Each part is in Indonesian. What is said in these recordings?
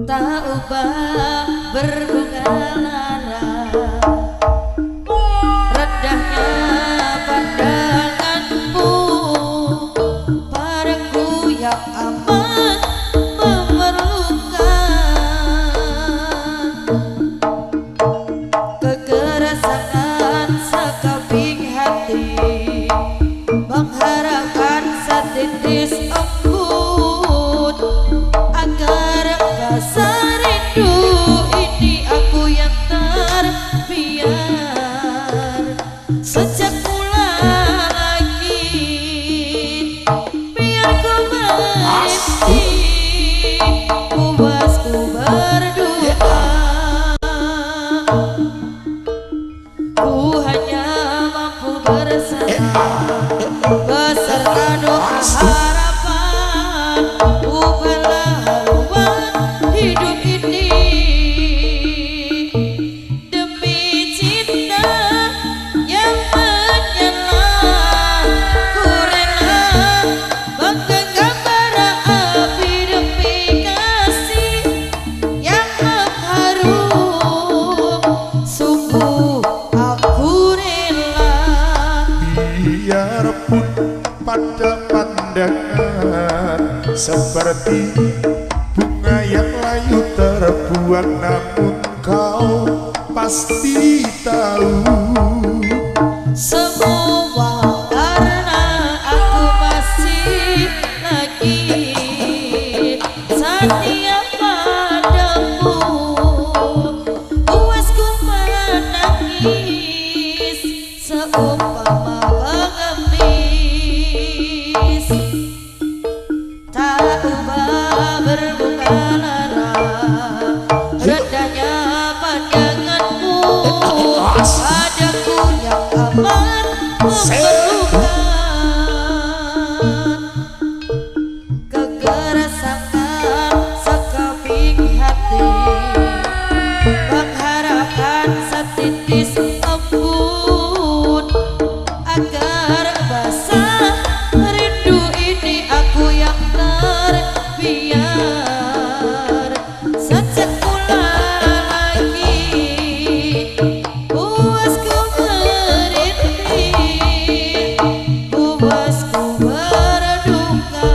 Tak ubah berbunga lara, rendahnya pandanganmu padaku yang amat memerlukan. Kekerasan sekeping hati mengharapkan setitis embun agar rasa rindu ini aku yang terbiar. Sejak mula lagi biar ku merintih, puasku berduka. Ku hanya mampu bersama beserta doa harapan. Ubahlah haluan hidup ini demi cinta yang menyala. Ku rela menggenggam bara api demi kasih yang mengharum. Sungguh aku rela. Biarpun pada pandangan seperti bunga yang layu terbuang, namun kau pasti tahu Semua karena aku masih lagi setia padamu. Puasku menangis seumpama pengemis. Tak ubah berbunga lara, rendahnya pandanganmu padaku yang amat memerlukan. Kekerasan sekeping hati mengharapkan setitis embun agar basah rindu ini aku yang terbiar. Sejak mula lagi puasku merintih, puasku berduka.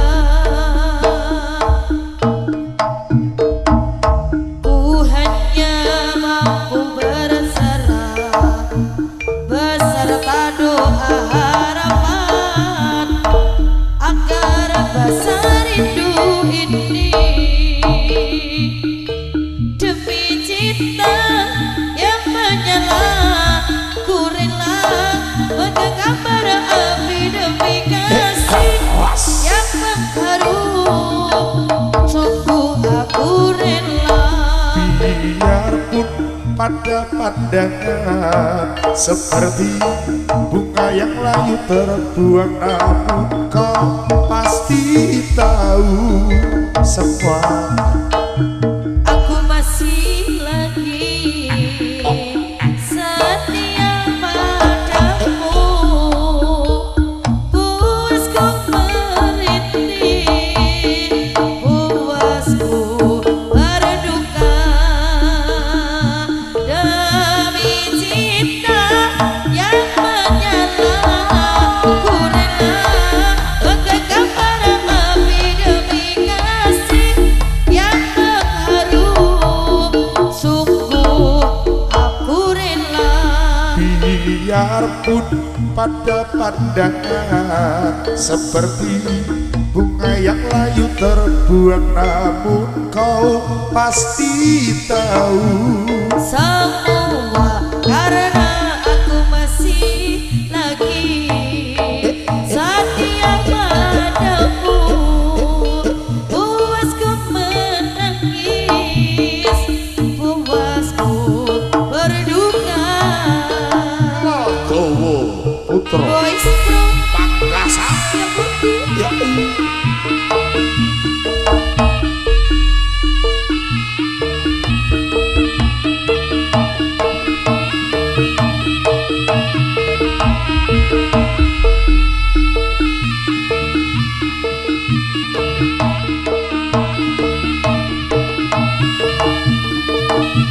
Ku hanya mampu berserah beserta doa harapan agar basah rindu ini demi cinta yang menyala. Ku rela menggenggam bara api demi kasih yang mengharum. Sungguh aku rela. biarpun pada pandangan seperti bunga yang layu terbuang, namun kau pasti tahu semua Aku masih lagi setia padamu. Puasku merintih, puasku berduka demi cinta yang menyala. Ku rela menggenggam bara api demi kasih yang mengharum. Sungguh aku rela. biarpun pada pandangan seperti bunga yang layu terbuang namun kau pasti tahu Sama